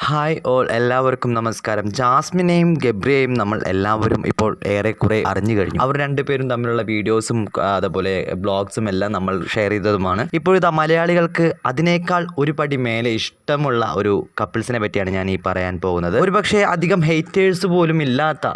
Hi all, എല്ലാവർക്കും നമസ്കാരം. ജാസ്മിനെയും ഗബ്രിയെയും നമ്മൾ എല്ലാവരും ഇപ്പോൾ ഏറെക്കുറെ അറിഞ്ഞു കഴിഞ്ഞു. അവർ രണ്ടുപേരും തമ്മിലുള്ള വീഡിയോസും അതുപോലെ ബ്ലോഗ്സും എല്ലാം നമ്മൾ ഷെയർ ചെയ്തതുമാണ്. ഇപ്പോഴിതാ മലയാളികൾക്ക് അതിനേക്കാൾ ഒരു പടി മേലെ ഇഷ്ടമുള്ള ഒരു കപ്പിൾസിനെ പറ്റിയാണ് ഞാൻ ഈ പറയാൻ പോകുന്നത്. ഒരുപക്ഷെ അധികം ഹേറ്റേഴ്സ് പോലും ഇല്ലാത്ത,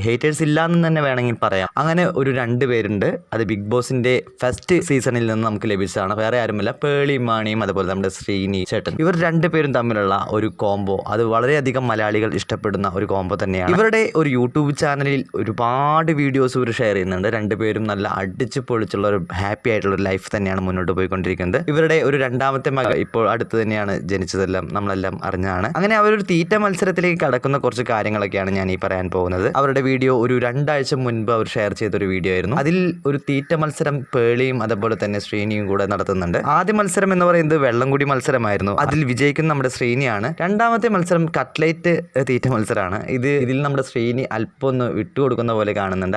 ഹേറ്റേഴ്സ് ഇല്ലാന്ന് തന്നെ വേണമെങ്കിൽ പറയാം, അങ്ങനെ ഒരു രണ്ടുപേരുണ്ട്. അത് ബിഗ് ബോസിന്റെ ഫസ്റ്റ് സീസണിൽ നിന്ന് നമുക്ക് ലഭിച്ചതാണ്. വേറെ ആരുമില്ല, പേളി മാണിയും അതുപോലെ നമ്മുടെ ശ്രീനി ചേട്ടൻ. ഇവർ രണ്ടുപേരും തമ്മിലുള്ള ഒരു കോംബോ, അത് വളരെയധികം മലയാളികൾ ഇഷ്ടപ്പെടുന്ന ഒരു കോംബോ തന്നെയാണ്. ഇവരുടെ ഒരു യൂട്യൂബ് ചാനലിൽ ഒരുപാട് വീഡിയോസ് ഇവർ ഷെയർ ചെയ്യുന്നുണ്ട്. രണ്ടുപേരും നല്ല അടിച്ചു പൊളിച്ചുള്ള ഒരു ഹാപ്പി ആയിട്ടുള്ള ഒരു ലൈഫ് തന്നെയാണ് മുന്നോട്ട് പോയിക്കൊണ്ടിരിക്കുന്നത്. ഇവരുടെ ഒരു രണ്ടാമത്തെ മകൾ ഇപ്പോൾ അടുത്ത് തന്നെയാണ് ജനിച്ചതെല്ലാം നമ്മളെല്ലാം അറിഞ്ഞാണ്. അങ്ങനെ അവരൊരു തീറ്റ മത്സരത്തിലേക്ക് കടക്കുന്ന കുറച്ച് കാര്യങ്ങളൊക്കെയാണ് ഞാൻ ഈ പറയാൻ പോകുന്നത്. അവരുടെ വീഡിയോ ഒരു 2 ആഴ്ച മുൻപ് അവർ ഷെയർ ചെയ്തൊരു വീഡിയോ ആയിരുന്നു. അതിൽ ഒരു തീറ്റ മത്സരം പേളിയും അതുപോലെ തന്നെ ശ്രീനിയും കൂടെ നടത്തുന്നുണ്ട്. ആദ്യ മത്സരം എന്ന് പറയുന്നത് വെള്ളംകുടി മത്സരമായിരുന്നു. അതിൽ വിജയിക്കുന്ന നമ്മുടെ ശ്രീനിയാണ്. രണ്ടാമത്തെ മത്സരം കട്ട്ലേറ്റ് തീറ്റ മത്സരമാണ്. ഇതിൽ നമ്മുടെ ശ്രീനി അല്പം ഒന്ന് വിട്ടുകൊടുക്കുന്ന പോലെ കാണുന്നുണ്ട്.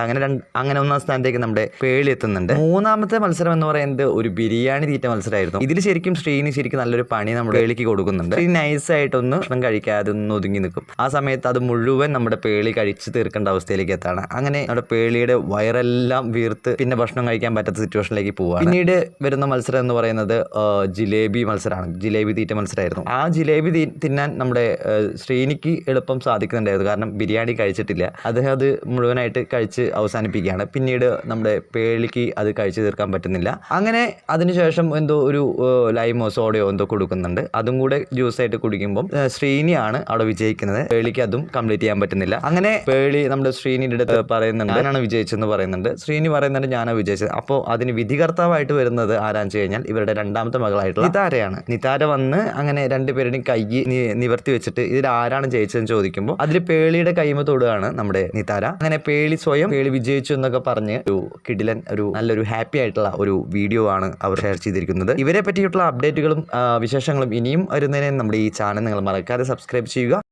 അങ്ങനെ ഒന്നാം സ്ഥാനത്തേക്ക് നമ്മുടെ പേളി എത്തുന്നുണ്ട്. മൂന്നാമത്തെ മത്സരം എന്ന് പറയുന്നത് ഒരു ബിരിയാണി തീറ്റ മത്സരമായിരുന്നു. ഇതിൽ ശരിക്കും ശ്രീനി നല്ലൊരു പണി നമ്മുടെ പേളിക്ക് കൊടുക്കുന്നുണ്ട്. ശ്രീ നൈസായിട്ടൊന്ന് ഭക്ഷണം കഴിക്കാതെ ഒന്ന് ഒതുങ്ങി നിൽക്കും. ആ സമയത്ത് അത് മുഴുവൻ നമ്മുടെ പേളി കഴിച്ചു തീർക്കേണ്ട അവസ്ഥയിലേക്ക് എത്താണ്. അങ്ങനെ നമ്മുടെ പേളിയുടെ വയറെല്ലാം വീർത്ത് പിന്നെ ഭക്ഷണം കഴിക്കാൻ പറ്റാത്ത സിറ്റുവേഷനിലേക്ക് പോവുകയാണ്. പിന്നീട് വരുന്ന മത്സരം എന്ന് പറയുന്നത് ജിലേബി മത്സരമാണ്. ജിലേബി തീറ്റ മത്സരമായിരുന്നു. ആ ജിലേബി തിന്നാൻ നമ്മുടെ ശ്രീനിക്ക് എളുപ്പം സാധിക്കുന്നുണ്ടായിരുന്നു. കാരണം ബിരിയാണി കഴിച്ചിട്ടില്ല. അദ്ദേഹം അത് മുഴുവനായിട്ട് കഴിച്ച് അവസാനിപ്പിക്കുകയാണ്. പിന്നീട് നമ്മുടെ പേളിക്ക് അത് കഴിച്ചു തീർക്കാൻ പറ്റുന്നില്ല. അങ്ങനെ അതിനുശേഷം എന്തോ ഒരു ലൈമോ സോഡയോ എന്തോ കൊടുക്കുന്നുണ്ട്. അതും കൂടെ ജ്യൂസായിട്ട് കുടിക്കുമ്പം ശ്രീനിയാണ് അവിടെ വിജയിക്കുന്നത്. പേളിക്ക് അതും കംപ്ലീറ്റ് ചെയ്യാൻ പറ്റുന്നില്ല. അങ്ങനെ പേളി നമ്മുടെ ശ്രീനിയുടെ അടുത്ത് പറയുന്നുണ്ട്, ഞാനാണ് വിജയിച്ചെന്ന് പറയുന്നുണ്ട്. ശ്രീനി പറയുന്നുണ്ട്, ഞാനാണ് വിജയിച്ചത്. അപ്പോൾ അതിന് വിധികർത്താവായിട്ട് വരുന്നത് ആരാന്ന് വെച്ച് കഴിഞ്ഞാൽ ഇവരുടെ രണ്ടാമത്തെ മകളായിട്ടുള്ള നിതാരയാണ്. നിതാര വന്ന് അങ്ങനെ രണ്ടുപേരുടെയും കൈ നിവർത്തി വെച്ചിട്ട് ഇതിൽ ആരാണ് ജയിച്ചതെന്ന് ചോദിക്കുമ്പോൾ അതിൽ പേളിയുടെ കൈമ തൊടുകയാണ് നമ്മുടെ നിതാര. അങ്ങനെ പേളി വിജയിച്ചു എന്നൊക്കെ പറഞ്ഞ് ഒരു കിടിലൻ, ഒരു നല്ലൊരു ഹാപ്പി ആയിട്ടുള്ള ഒരു വീഡിയോ ആണ് അവർ ഷെയർ ചെയ്തിരിക്കുന്നത്. ഇവരെ പറ്റിയിട്ടുള്ള അപ്ഡേറ്റുകളും വിശേഷങ്ങളും ഇനിയും വരുന്നതിന് നമ്മുടെ ഈ ചാനൽ നിങ്ങൾ മറക്കാതെ സബ്സ്ക്രൈബ് ചെയ്യുക.